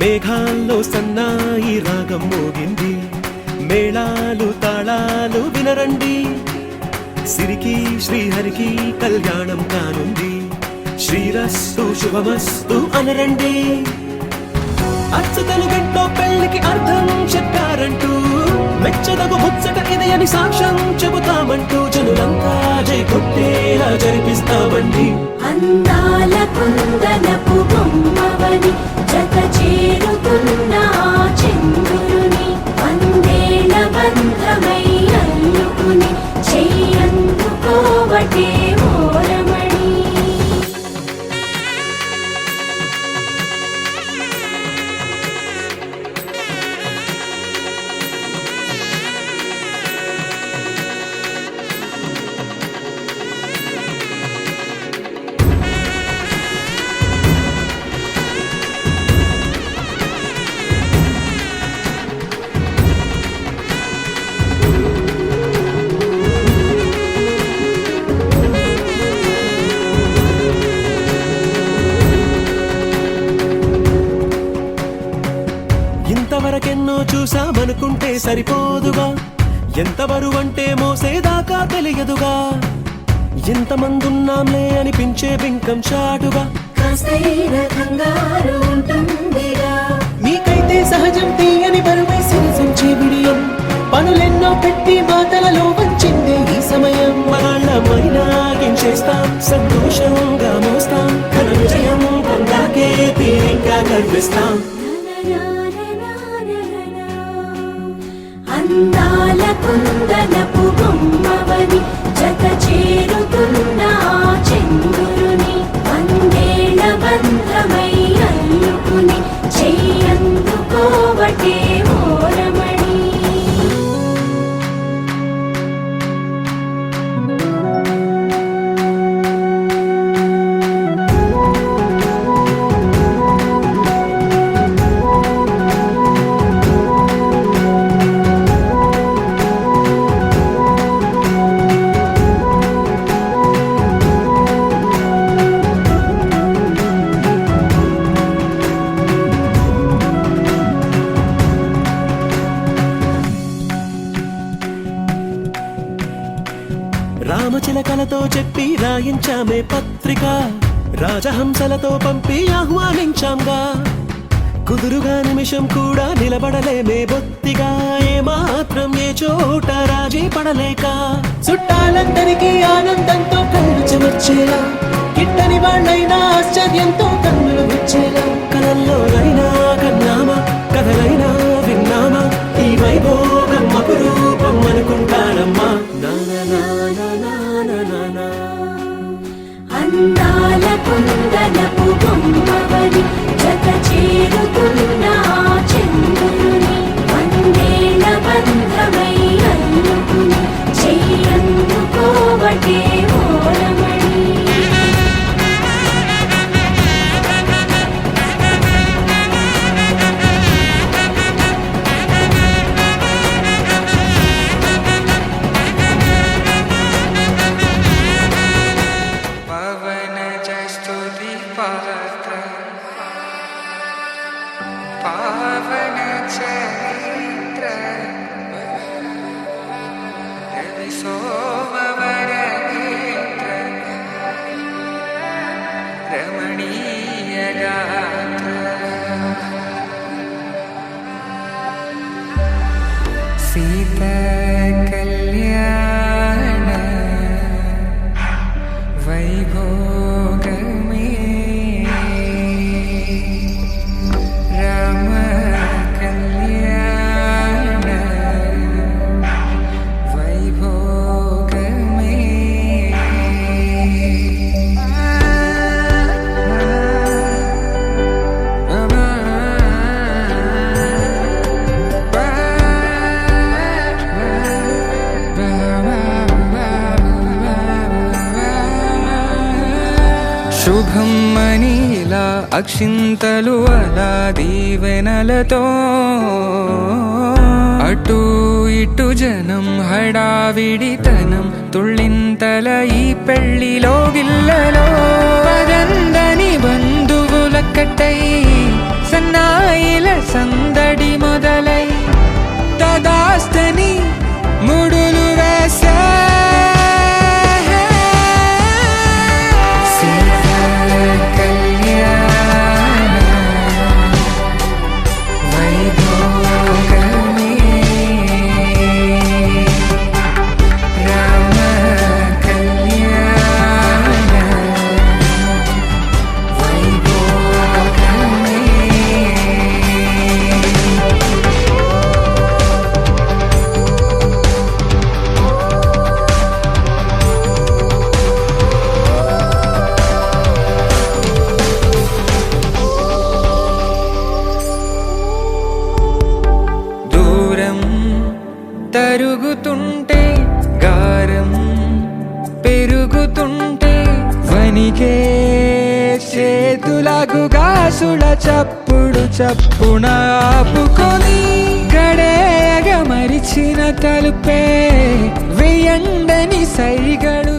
మేఘాల్లో సన్నాయి రాగం మోగింది, మేళాలు తాళాలు వినరండి, సిరికి శ్రీహరికి కళ్యాణం కానుంది, శ్రీరస్తు శుభమస్తు అనరండి. అచ్చతలు గంటో పెళ్లికి అర్థం చెప్పారంటూ, మెచ్చదగు ముచ్చట ఇది అని సాక్ష్యం చెబుతామంటూ, జనులంతా జై కొట్టేలా జరిపిస్తామండి. అందాల కుందనపు బొమ్మవని జత చేరుతున్న చంద్రుని, వందేళ్ల బంధమై అల్లుకుని చెయ్యందుకోవటే ఓరమణి. ఇంతవరకెన్నో చూసామనుకుంటే సరిపోదుగా, ఎంత బరువంటే మోసేదాకా తెలియదుగా, ఇంతమందున్నాంలే అనిపించే బింకం చాటుగా, కాస్తైన కంగారు ఉంటుందిగా. మీకైతే సహజం తీయని బరువై సిరిసంచే బిడియం, పనులెన్నో పెట్టి మాటలలో వంచిందే ఈ సమయం. మనాళ్ళమైనా ఏం చేస్తాం, సంతోషంగా మోస్తాం, ఘన విజయం పొందాకే తీరిగ్గా గర్విస్తాం. అందాల కుందనపు బొమ్మవని జత చేరుతున్న చంద్రుని, వందేళ్ల బంధమై అల్లుకుని చెయ్యందుకోవటే ఓరమణి. రామచిలకలతో చెప్పి రాయించామే పత్రిక, రాజహంసలతో పంపి ఆహ్వానించాంగా, కుదురుగా నిమిషం కూడా నిలబడలేమే బొత్తిగా, ఏమాత్రం ఏ చోట రాజీ పడలేక, చుట్టాలందరికీ ఆనందంతో కళ్ళు చెమర్చేలా, గిట్టని వాళ్ళైనా ఆశ్చర్యంతో కన్నులు విచ్చేలా, కలల్లోనైనా కన్నామా కథలైనా విన్నామా, ఈ వైభోగం అపురూపం అనుకుంటానమ్మా. అందాల కుందనపు బొమ్మవని జత చేరుతున్న చంద్రుని, వందేళ్ల బంధమై అల్లుకుని చెయ్యందుకోవటే ఓరమణి. पावन चरित्र रवि सोमवर नेत्र रमणीय गात्र सीता कल्याण वैभोग శుభం మనీలా అక్షింతలు అలా దీవెనలతో అటు ఇటు జనం హడావిడితనం తుళ్ళింతల ఈ పెళ్లిలో గిల్లలో పదందని బంధువుల కట్టై సన్నాయిల తరుగుతుంటే గారం పెరుగుతుంటే వనికే చేతులకు గాసుల చప్పుడు చప్పున ఆపుకొని గడేగ మరిచిన తలుపే వెయ్యండని సైగడు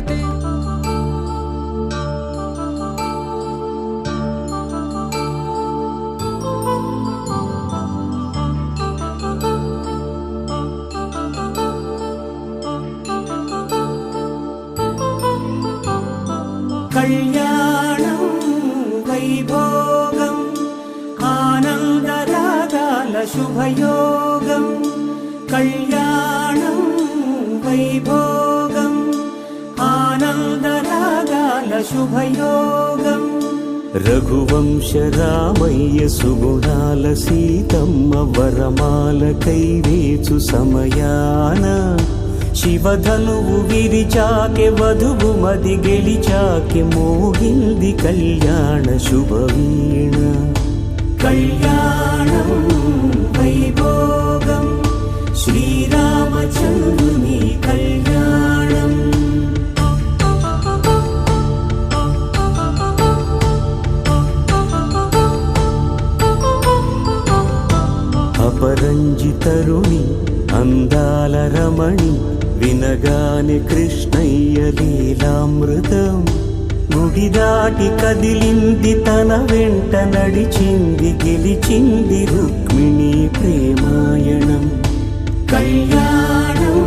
కళ్యాణం వైభోగం ఆనందరాగాల శుభయోగం కళ్యాణం వైభోగం ఆనందరాగాల శుభయోగం రఘువంశ రామయ్య సుగుణాల సీతమ్మ వరమాల కైవేచు సమయాన శివధనువు విరిచాకె వధువు మది గెలిచాకె మోగింది కళ్యాణ శుభవీణ కళ్యాణం వైభోగం శ్రీరామచంద్రుని కళ్యాణం అపరంజి తరుణి అందాల రమణి వినగానే కృష్ణయ్య లీలామృతం గుడి దాటి కదిలింది తన వెంట నడిచింది గెలిచింది రుక్మిణి ప్రేమాయణం కళ్యాణం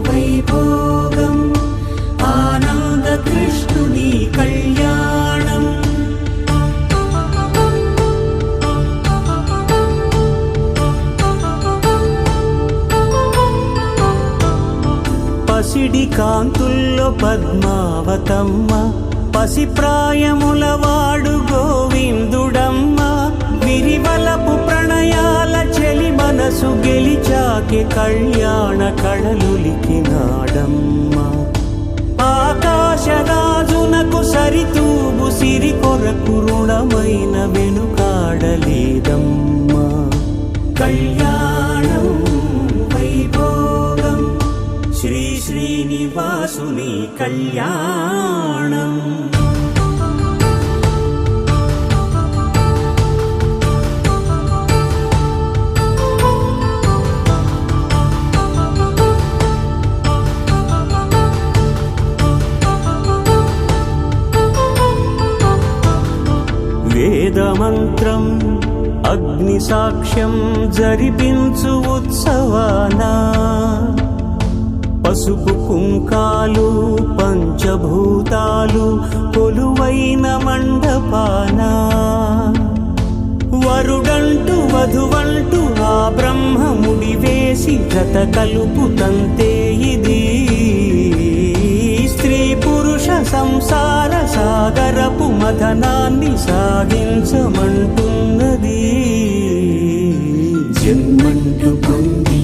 వైభోగం ఆనంద కృష్ణుని కళ్యాణం పసిడి కాంతుల్లో పద్మావతమ్మ పసిప్రాయముల వాడు గోవిందుడమ్మ విరివలపు ప్రణయాల చెలి మనసు గెలిచాకె కళ్యాణ కళలులికినాడమ్మ ఆకాశరాజునకు సరితూగు సిరి కొరకు రుణమైన వెనుకాడలేదమ్మా కళ్యాణం వైభోగం శ్రీ శ్రీనివాసుని కళ్యాణం వేదమంత్రం అగ్ని సాక్ష్యం జరిపించు ఉత్సవానా పసుపు కుంకాలు పంచభూతాలు కొలువైన మండపానా వరుడంటూ వధువంటూ ఆ బ్రహ్మముడి వేసి జత కలుపుతంతే ఇది స్త్రీ పురుష సంసార సాగరపు మథనాన్ని సాగించమంటున్నది జన్మంటూ పొంది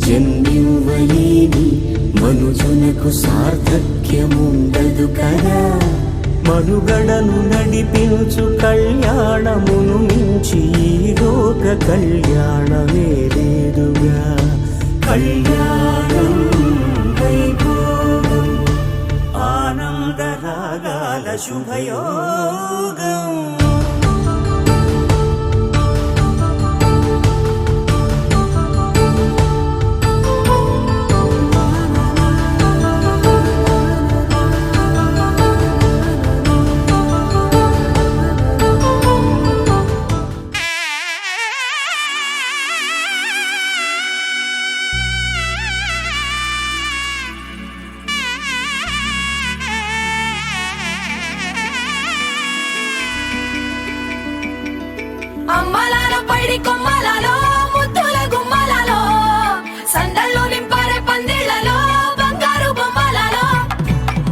జన్మివ్వలేని మనుజునకు సార్థక్యముండదు కదా మనుగడను నడిపించు కళ్యాణమును మించి ఈ లోక కళ్యాణమే లేదుగా కళ్యాణం వైభోగం ఆనంద రాగాల శుభయోగం అమ్మలాలో పైడి కొమ్మలలో ముద్దుల గుమ్మలలో సందళ్ళు నింపారే పందిళ్లలో బంగారు బొమ్మలలో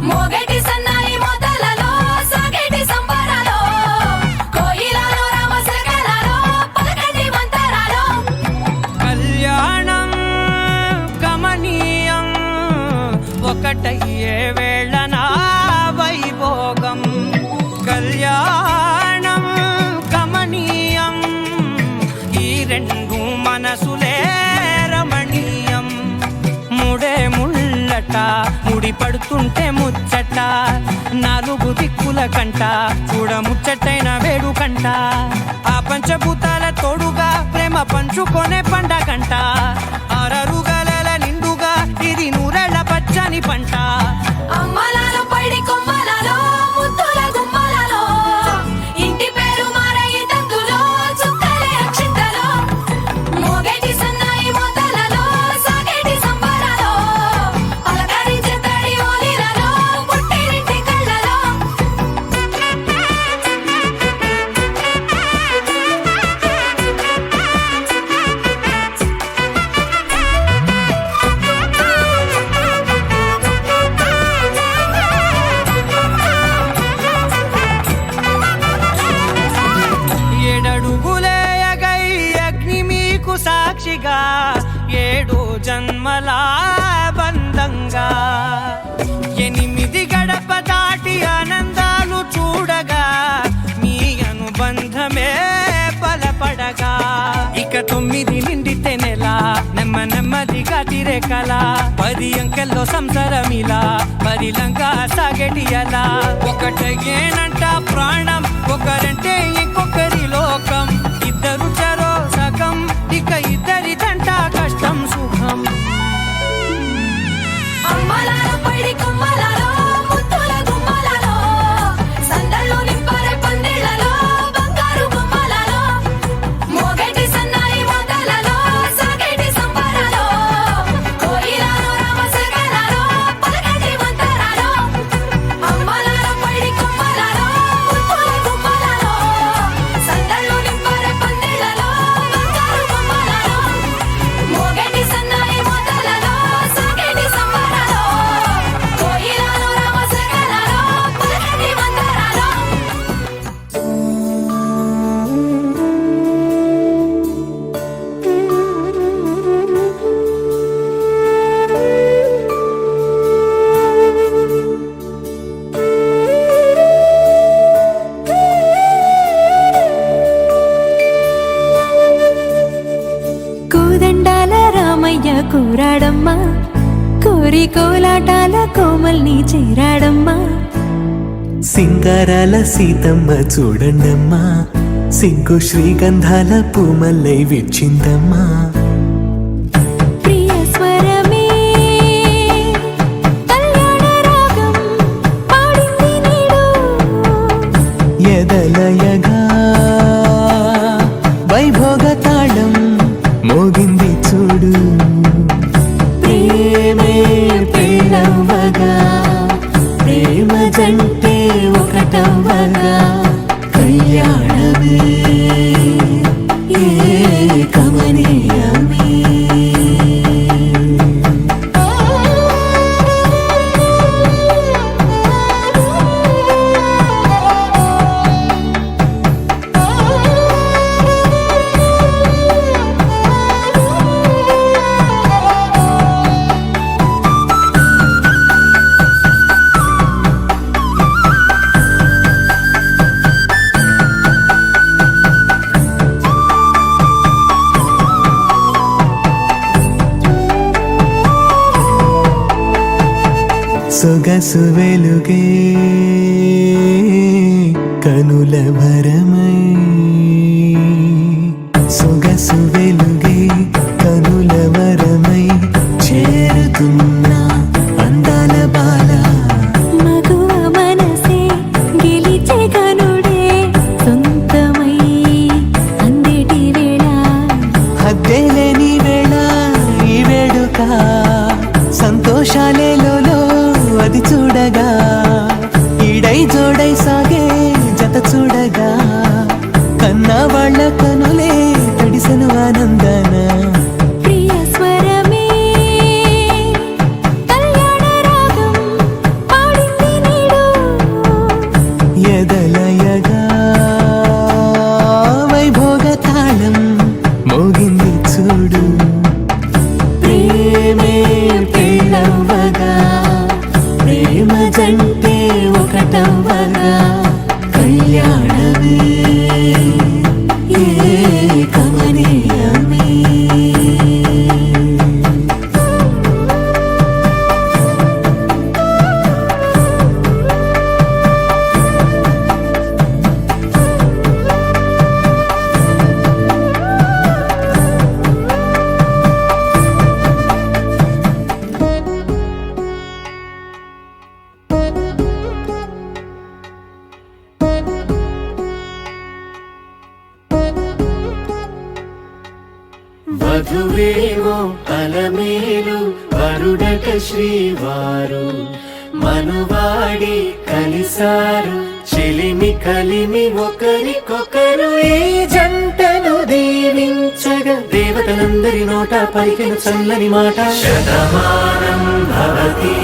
మోగేటి సన్నాయి మోతలలో సాగేటి సంబరాలో కోయిలలో రామశకలలో పలకండి మంతరాలో కళ్యాణం గమనీయం ఒకటయ్యే వేళనా వైభోగం కళ్యాణం గమనీయం ఈ రెండు మనసులే రమణీయం నవ్వే ముళ్ళట ముడి పడుతుంటే ముచ్చట నాలుగు దిక్కుల కంట చూడ ముచ్చటైన వేడుకంట ఆ పంచభూతాల తోడుగా ప్రేమ పంచుకొనే పండగంట ఆరరు గలల నిండుగా ఇది నూరెళ్ళ పచ్చని పంట అమ్మలాలో పైడి కొమ్మలలో ముద్దుల గుమ్మలలో ఇంటి పేరు మారయి తందులో చుక్కలే అక్షింతలో మోగేటి సన్నాయి మోతలలో సాగేటి సంబరాలో పలకరించే తడి ఓలిలలో పుట్టినింటి కళ్ళలో ఏడడుగులే ఎగై అగ్ని మీకు సాక్షిగా 7 జన్మల బంధంగా 8 గడప దాటి ఆనందాలు చూడగా మీ అనుబంధమే బలపడగా ఇక 9 నిండితే నెల నెమ్మదిగా తిరే కల 10 అంకెల్లో సంసారమిలా పరిలంగా సాగటి అలా ఒకటేనంట ప్రాణం ఒకరంటే ఇంకొకరి లోకం ఇద్దరు చరో సగం ఇక ఇద్దరిదంట కష్టం సుఖం అమ్మలాలో పైడి కొమ్మలలో ముద్దుల గుమ్మలలో సందళ్ళు నింపారే పందిళ్ళలో బంగారు బొమ్మలలో మోగేటి సన్నాయి మోతలలో సాగేటి సంబరాలో కోయిలలో రామసగలలో పలకటి మంతరాలో అమ్మలాలో పైడి కొమ్మలలో ముద్దుల గుమ్మలలో సందళ్ళు నింపారే పందిళ్ళలో బంగారు బొమ్మలలో మోగేటి సన్నాయి మోతలలో సాగేటి సంబరాలో కోయిలలో రామసగలలో పలకటి మంతరాలో కోదండాల రామయ్య కూరాడమ్మా కోరి కోలాటాల కోమల్ని చేరాడమ్మా సింగారాల సీతమ్మ చూడండమ్మా సిగ్గు శ్రీగంధాల పూమల్లై విచ్చిందమ్మా ప్రియ స్వరమే కళ్యాణ రాగం పాడింది నీడు ఎదలయగా వైభోగ తాళం మోగింది చూడు ప్రేమే పెళ్ళవ్వగా ప్రేమ జంటే ఒకటవ్వగా కళ్యాణమే ఏ కమనీయమే సొగసు వెలుగే కనుల భరమై సొగసు వెలుగే కనుల వరమై చేరుతున్న అందాల బాల మగువ మనసే గెలిచే కనుడే సొంతమై అందేటి వేళ హద్దేలేని వేళ ఈ వేడుక సంతోషాలే లోలో అది చూడగా ఈడై జోడై సాగే జత చూడగా వధువేమో అలమేలు వరుడట శ్రీవారు మనువాడి కలిసారు చెలిమి కలిమి ఒకరికొకరు ఈ జంటను దీవించగా దేవతలందరి నోట పలికిన చల్లని మాట శతమానం భవతి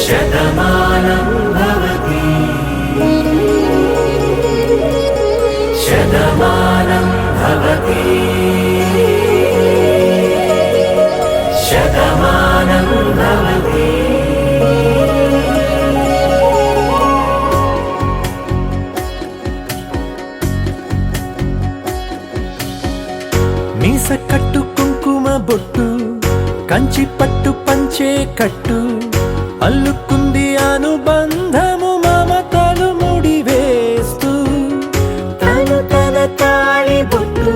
శతమానం భవతి శతమానం భవతి శతమానం భవతి మీస కట్టు కుంకుమ బొట్టు కంచి పట్టు పంచే కట్టు అల్లుకుంది అనుబంధము మమతలు ముడివేస్తూ తను తన తాళి బొట్టు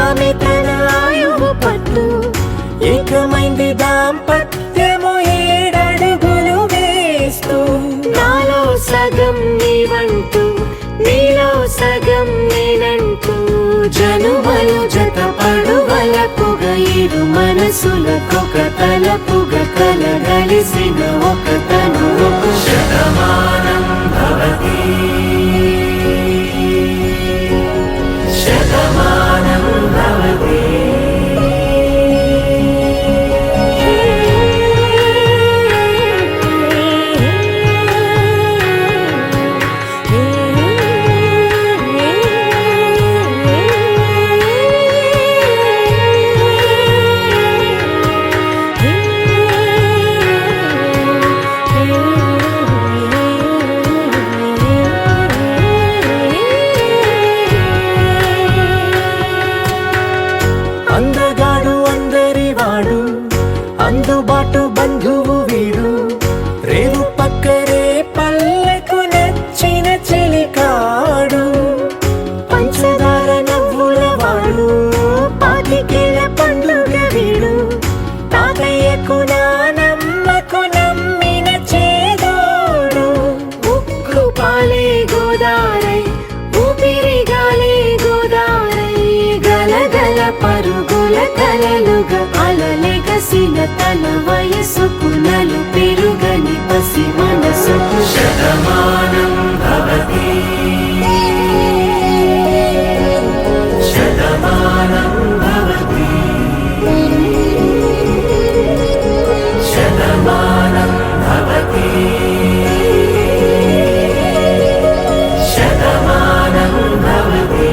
ఆమె తన ఆయువు పట్టు ఏకమైంది దాంపత్యము 7 అడుగులు వేస్తూ నాలో సగం నీవంటూ నీలో సగం నేనంటూ జనుమలు జత పడువలపుగ ఇరు మనసులకొక తలపుగ కలగలిసిన ఒక తను శతమానం భవతి శతమానం భవతి అందగాడు అందరివాడు అందుబాటు బంధువు వీడు రేవు పక్కరే పల్లెకు నచ్చిన చెలికాడు పంచదార నవ్వుల వాడు పాతికేల పండుగ వీడు తాతయ్యకు నానమ్మకు నమ్మిన చేదోడు ఉక్కు పాలే గోదారై ఊపిరి గాలే గోదారై గలగల పరుగుల కలలుగా అలలెగసిన తన వయసుకు నలు పెరుగని పసి మనసుకు శతమానం భవతి శతమానం భవతి శతమానం భవతి శతమానం భవతి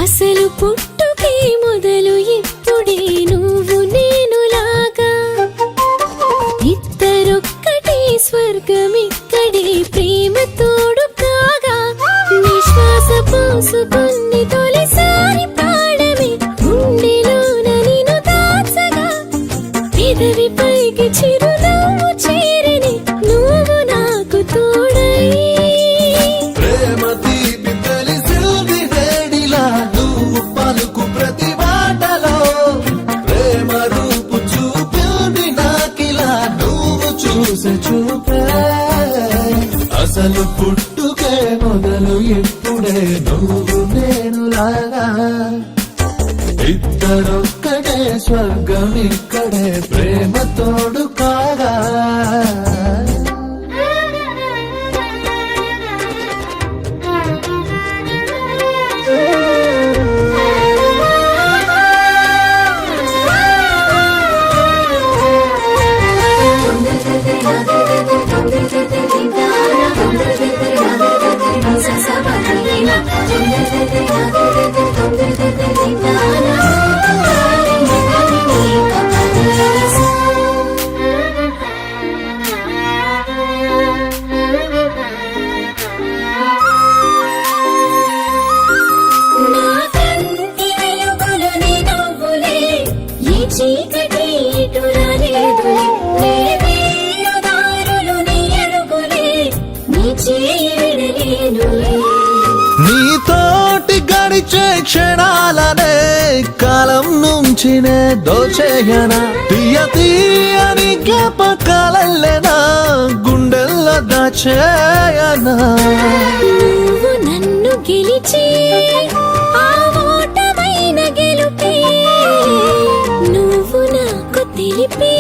అసలు పుట్టుకే మొదలు ఇప్పుడే నువ్వు నేనులాగా ఇద్దరొక్కటే స్వర్గం ఇక్కడే ప్రేమ తోడు కాగా నిశ్వాస పోసుకుని తొలిసారి ప్రాణమే గుండెలోన నిన్ను దాచగా పెదవి పైకి చిరునవ్వు చేరని నువ్వు నాకు తోడై ప్రేమ తీపి తెలిసింది వేడిలా నువ్వు పలుకు ప్రతి మాటలో ప్రేమ రూపు చూపింది నాకిలా నువ్వు చూసే చూపే అసలు పుట్టుకే మొదలు ఇప్పుడే నువ్వు నేను లాగా ఇద్దరొక్కటే స్వర్గం ఇక్కడే ప్రేమ తోడు కాగా చీకటి ఇటు రాలేదులే, నీ వేలుదారులు నీ అడుగులే, నీ చేయి విడలేనులే. నీతోటి గడిచే క్షణాలనే కాలం నుంచి నే దోచేయనా, తీయ తీయని జ్ఞాపకాలెనా గుండెల్లో దాచేయనా. నువ్వు నన్ను గెలిచే ఆ ఓటమైన గెలుపే, నువ్వు నాకు తెలిపే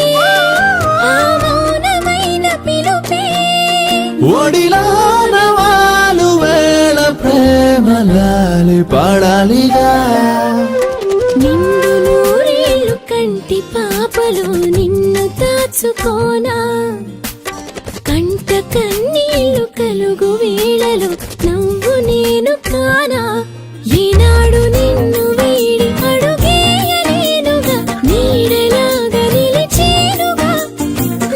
ఆ మౌనమైన పిలుపే. ఒడిలాన వాలు వేళ ప్రేమలాలి పాడాలిగా, నిండు నూరేళ్ళు కంటి పాపలు నిన్ను దాచుకోనా, కంట కన్నీళ్లు కలుగు వేళలు నువ్వు నేను కానా. ఈనాడు నిన్ను వీడి అడుగేయలేనుగా, నీడలాగా నిలిచేనుగా,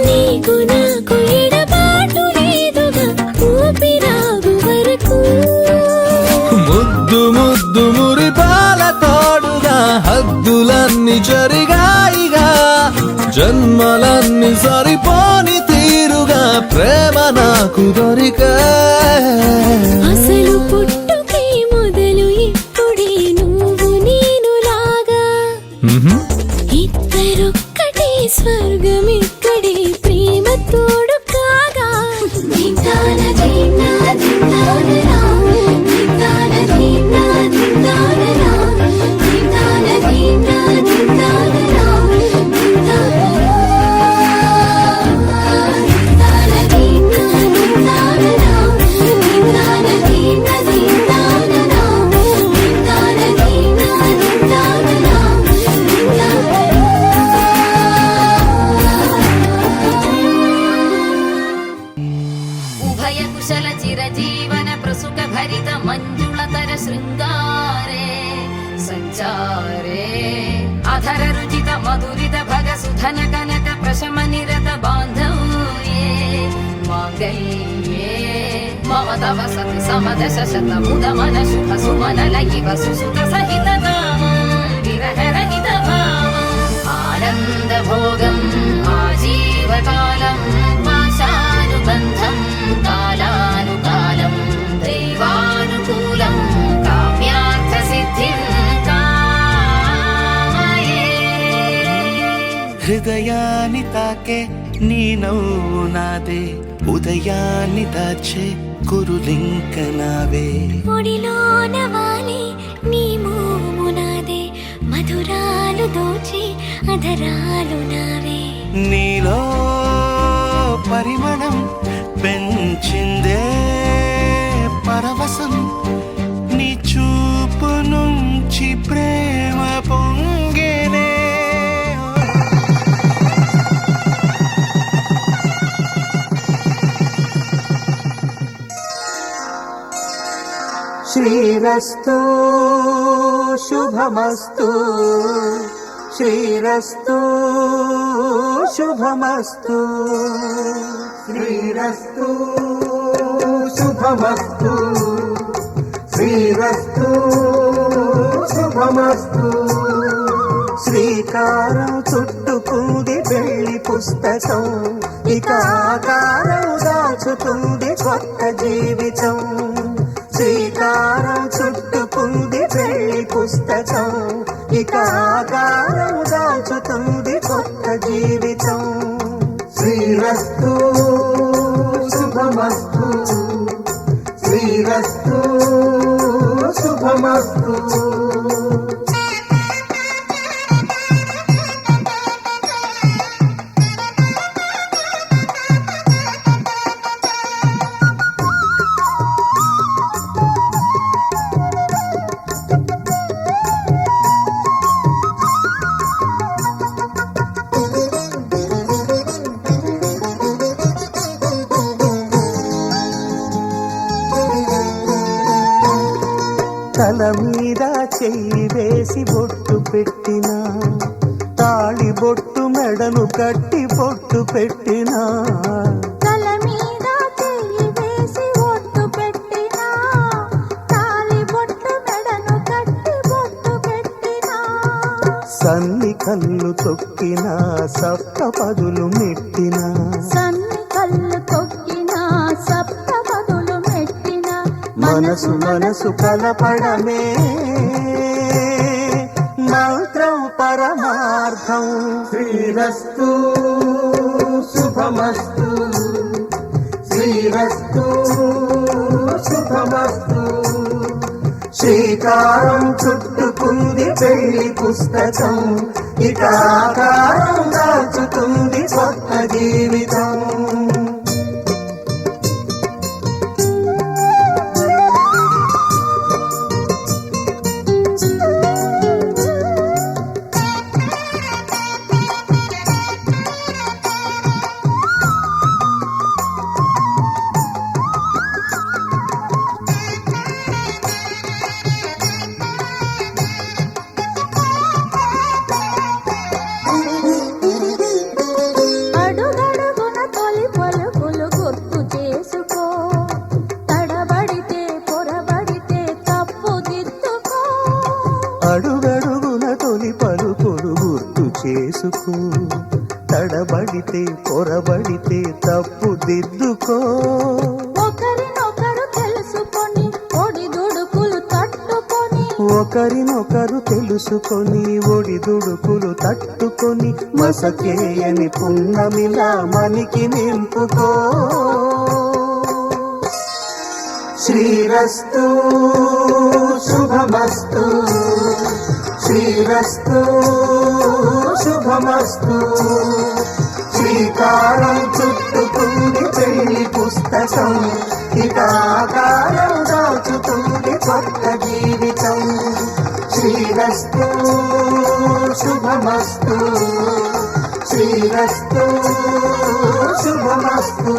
నీకు నాకు ఎడబాటు లేదుగా, ఊపిరాగు వరకు. ముద్దు ముద్దు మురిపాల తోడుగా హద్దులన్నీ జరిగాయిగా, జన్మలన్నీ సరిపోని తీరుగా ప్రేమ నాకు దొరికా. అసలు పుట్టుకే మొదలు ఇప్పుడే నువ్వు నేను లాగా, ఇద్దరొక్కటే స్వర్గం ఇక్కడే ప్రేమ తోడు కాగా. దిందాన దిందా దిందాన రా, దిందాన దిందా దిందాన రా, దిందాన దిందా దిందాన రా, దిందాన దిందా దిందాన రా, దిందాన దిందా దిందాన రా, దిందాన దిందా దిందాన రా, ఉభయ కుశల చిరజీవన ప్రసుక భరిత మంజుళతర శృంగారే సంచారే అధర రుచిత మధురిత భగ సుధన కనక ప్రశమ నిరత బాంధవ్యే మాంగళ్యే మమ తవ సతి సమదశ శత ముద మన శుభ సుమన లయివ సుసుత సహిత విరహ రహిత భావం ఆనంద భోగం ఆజీవకాలం పాశానుబంధం కాలానుకాలం దైవానుకూలం కామ్యార్థ సిద్ధిం కామయే. హృదయాన్ని తాకే నీ నవ్వు నాదే, ఉదయాన్ని దాచే కురులింక నావే. ఒడిలోన వాలి నీ మోము నాదే, మధురాలు దోచి అధరాలు నావే. నీలో పరిమళం పెంచిందే పరవశం, నీ చూపు నుంచి ప్రేమ పొంగేనే. శ్రీరస్తు శుభమస్తు, శ్రీరస్తు శుభమస్తు, శ్రీరస్తు శుభమస్తు, శ్రీరస్తు శుభమస్తు. శ్రీకారం చుట్టుకుంది పెళ్లి పుస్తకం, ఇక ఆకారం దాచుతుంది కొత్త జీవితం. శ్రీకారం చుట్టుకుంది పెళ్లి పుస్తకం, ఇక ఆకారం దాచుతుంది కొత్త జీవితం. శ్రీరస్తు శుభమస్తు, శ్రీరస్తు శుభమస్తు. తల మీద చెయ్యి వేసి బొట్టు పెట్టినా తాళి బొట్టు మెడను కట్టి బొట్టు పెట్టినా తల మీద చెయ్యి వేసి బొట్టు పెట్టినా తాళి బొట్టు మెడను కట్టి బొట్టు పెట్టినా సన్ని కళ్ళు తొక్కినా సప్త పదులు మెట్టినా సన్ని కళ్ళు తొక్కినా సప్త పదులు మెట్టినా మనసు మనసు కలపడమే మంత్రం పరమార్థం శ్రీరస్తు శుభమస్తు శ్రీరస్తు శుభమస్తు శ్రీకారం చుట్టుకుంది పెళ్లి పుస్తకం ఇక ఆకారం దాచుతుంది కొత్త జీవితం అడుగడుగున తొలి పలుకులు గుర్తు చేసుకో తడబడితే పొరబడితే తప్పు దిద్దుకో అడుగడుగున తొలి పలుకులు గుర్తు చేసుకో తడబడితే పొరబడితే తప్పు దిద్దుకో ఒకరినొకరు తెలుసుకొని ఒడిదుడుకులు తట్టుకొని ఒకరినొకరు తెలుసుకొని ఒడిదుడుకులు తట్టుకొని మసకేయని పున్నమిలా మనికి నింపుకో శ్రీరస్తు శుభమస్తు శ్రీరస్తు శుభమస్తు శ్రీకారం చుట్టుకుంది పెళ్లి పుస్తకం ఇక ఆకారం దాచుతుంది కొత్త జీవితం శ్రీరస్తు శుభమస్తు శ్రీరస్తు శుభమస్తు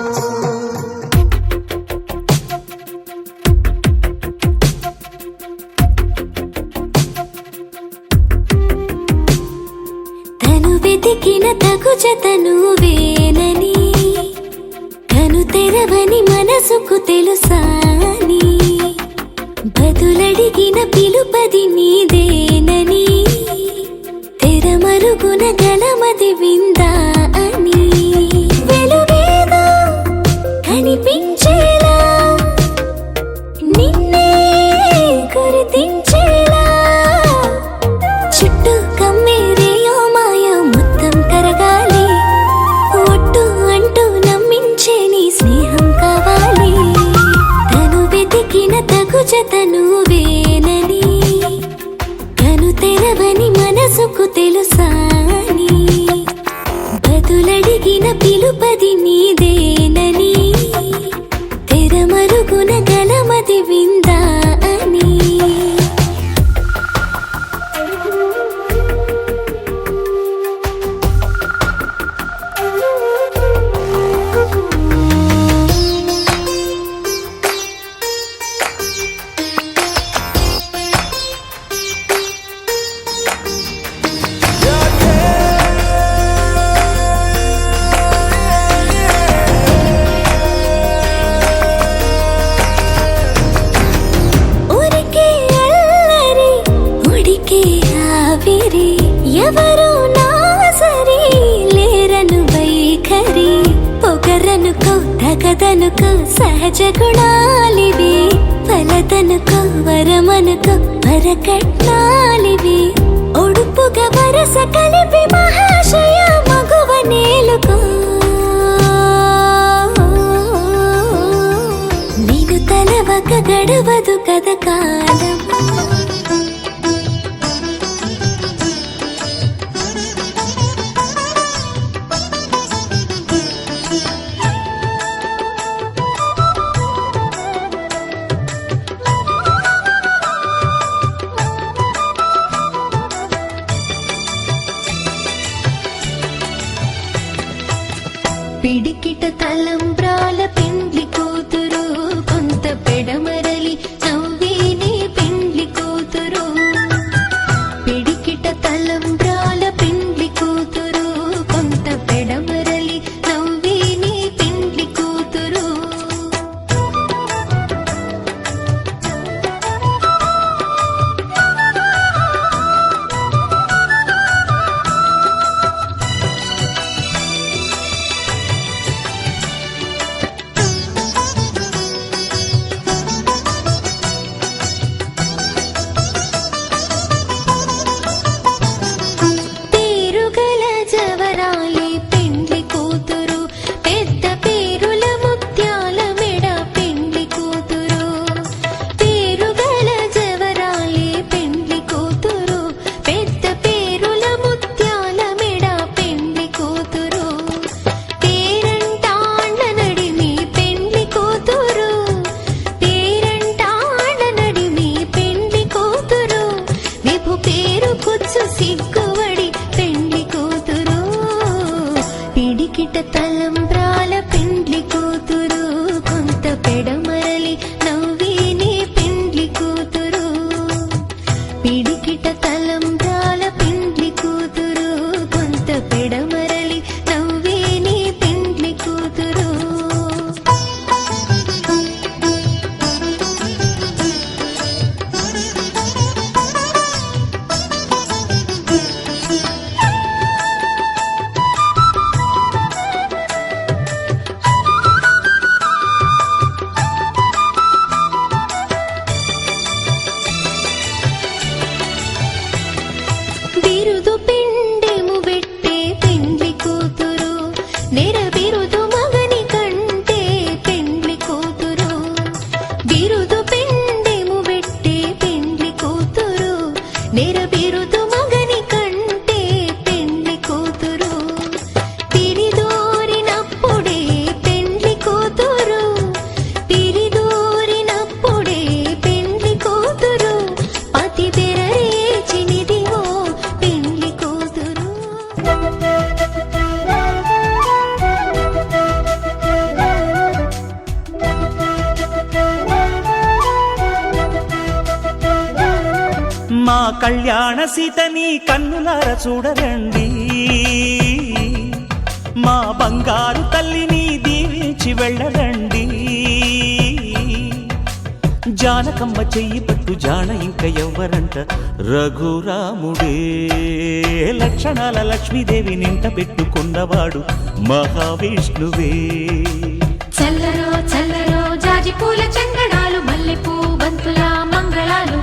తను వెతికిన తగు జతను వేనని తను తెరవని మనసుకు తెలుసాని బదులడిగిన పిలుపది నీదేనని తెరమరుగున గలమది విందా అని వెలుగేదో కనిపించేలా నిన్నే గుర్తించేలా చుట్టూ కమ్మేరేయో మాయ మొత్తం కరగాలి ఒట్టు అంటూ నమ్మించే నీ స్నేహం కావాలి తను వెతికిన తగు జతను వేనని తను తెరవని మనసుకు తెలుసాని బదులడిగిన పిలుపది నీదేనని తెరమరుగున గలమది విందా అని ఊరికే అల్లరి ఉడికే ఆవిరి ఎవరు నా సరి లేరను వైఖరి పొగరనుకో తగదనుకో సహజ గుణాలివి ఫలదనుకో వరమనుకో వరకట్నాలివి ఒడుపుగా వరస కలిపి మహాశయ మగువ నేలుకో నీకు తలవక గడవదు కథ కాలం పిడికిట తలంబ్రాల పెండ్లి కూతురు కొంత పెడమరలి నవ్విని పెండ్లి కూతురు కళ్యాణ సీతని కన్నులార చూడరండి, మా బంగారు తల్లిని దీవించి వెళ్ళరండి. జానకమ్మ చెయ్యి పట్టు జాన ఇంక ఎవ్వరంట, రఘురాముడే. లక్షణాల లక్ష్మీదేవి నింట పెట్టుకున్నవాడు మహావిష్ణువే. చల్లరో చల్లరో జాజి పూల చందనాలు, మల్లెపూ బంతుల మంగళాలు.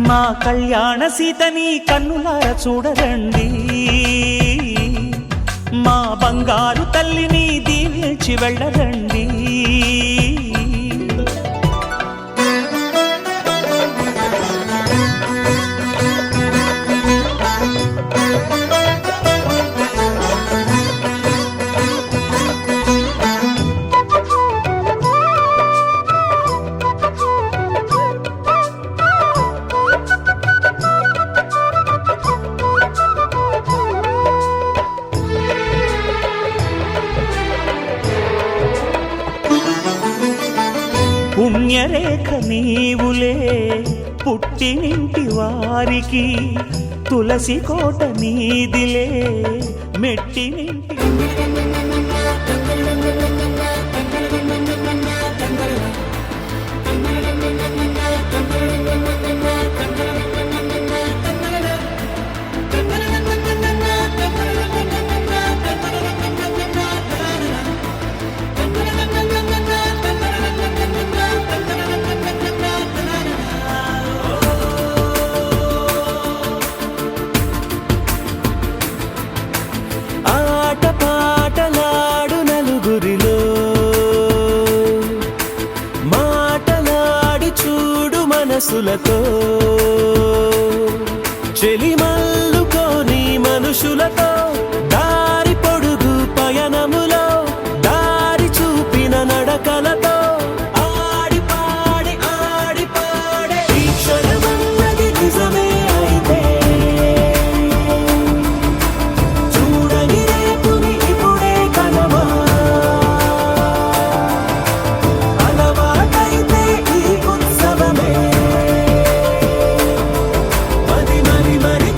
మా కళ్యాణ సీతని కన్నులార చూడరండి, మా బంగారు తల్లిని దీవించి వెళ్ళరండి. పుణ్యరేఖ నీవులే పుట్టినింటి వారికి, తులసి కోట నీదిలే మెట్టినింటి. మనసులతో చెలిమల్లుకోని మనుషులతో, దారి పొడుగు పయనములో దారి చూపిన నడకలతో, ఆడి పాడి ఈ క్షణమన్నది నిజమే అయితే, చూడని రేపుని ఇప్పుడే కనమా. అలవాటైతే ఈ ఉత్సవమే మరి మరి మరి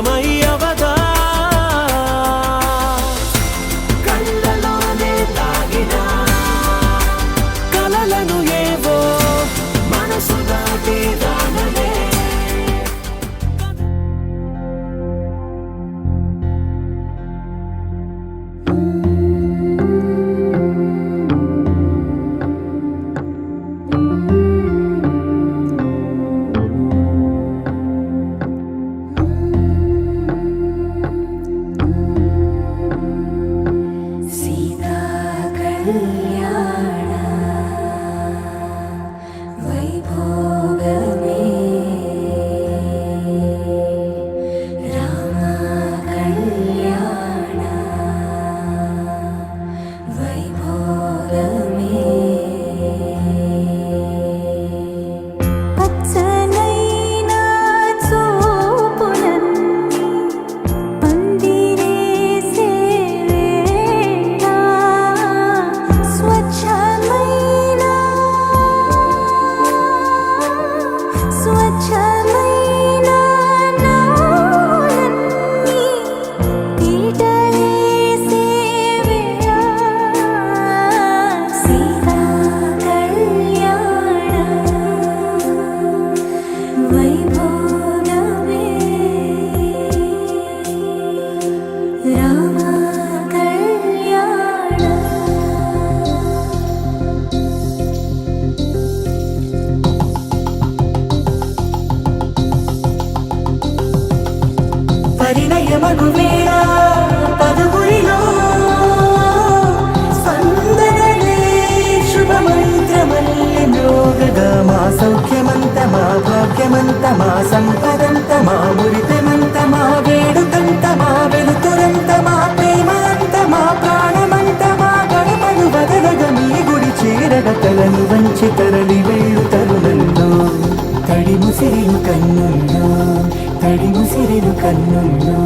నిజమై అవదా కళ్ళలోనే దాగిన కలలను ఏవో మనసు దాటి రానలే సీతా కళ్యాణ వైభోగమే రామ కళ్యాణ వైభోగమే పచ్చనైనా చూపులన్నీ పందిరేసే వేళ స్వచ్ఛమైన నాలన్నీ పీటలేసే వేళ సీతా కళ్యాణ వైభోగమే రామ కళ్యాణ పరిణయమగు వేళ పదుగురిలో స్పందనలే శుభమంత్రమల్లె మ్రోగగా మా సౌఖ్యమంత మా భాగ్యమంత మా సంపదంత మా మురితమంత మా వేడుకంత మా వెలుతురంత మా ప్రేమంత మా ప్రాణమంత మా గడపను వదలగ మీ గుడి చేరగ తలను వంచి తరలి వెళ్ళు తరుణంలో తడి ముసిరిలు కన్నుల్లో తడి ముసిరిలు కన్నుల్లో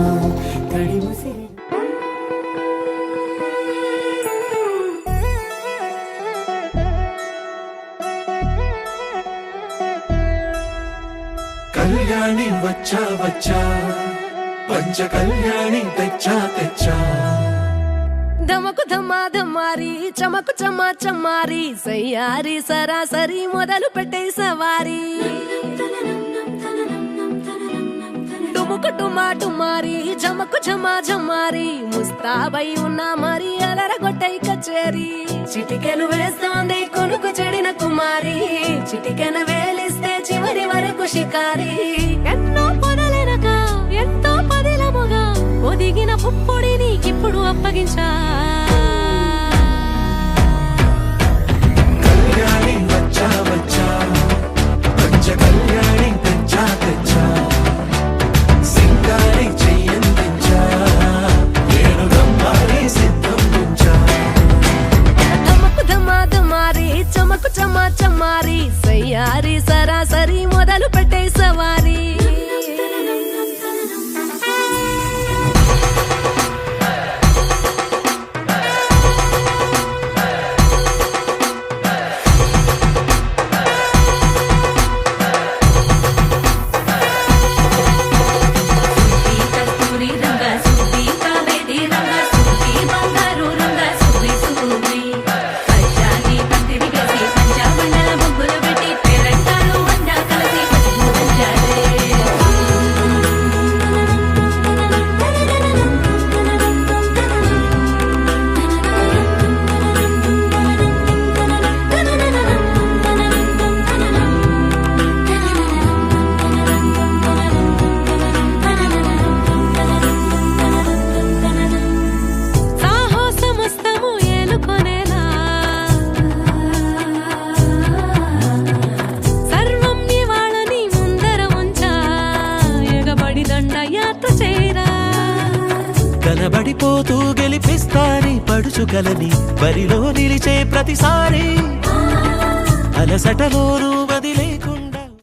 తడి ముసిరి కళ్యాణి వచ్చా వచ్చా పంచ కళ్యాణి తెచ్చా తెచ్చా ధమకు ధమా ధమారి చమకు చమా చమారి సయ్యారి సరాసరి మొదలు పెట్టే సవారి డుముకు టుమా టుమారి జమకు ఝమా ఝమారి ముస్తాబై ఉన్నా మరి అలరగొట్టై కచేరి చిటికెను వేస్తోంది కొనుకు చెడిన కుమారి చిటికెను వేలిస్తే చివరి వరకు షికారి ఎన్నో పొదలెనక ఎంతో పదిలముగా ఒదిగిన పుప్పొడిని ఇప్పుడు అప్పగించా కళ్యాణి వచ్చా వచ్చా పంచ కళ్యాణి తెచ్చా తెచ్చా సింగారి చెయ్యందించా నేను గమ్మారి సిద్ధం ఉంచా ధమకు ధమా ధమారి చమకు చమా చమారి సయ్యారి సరాసరి మొదలు పెట్టే సవారి కనబడిపోతూ గెలిపిస్తాని పడుచుగలని బరిలో నిలిచే ప్రతిసారి అలసటలోనూ వదిలి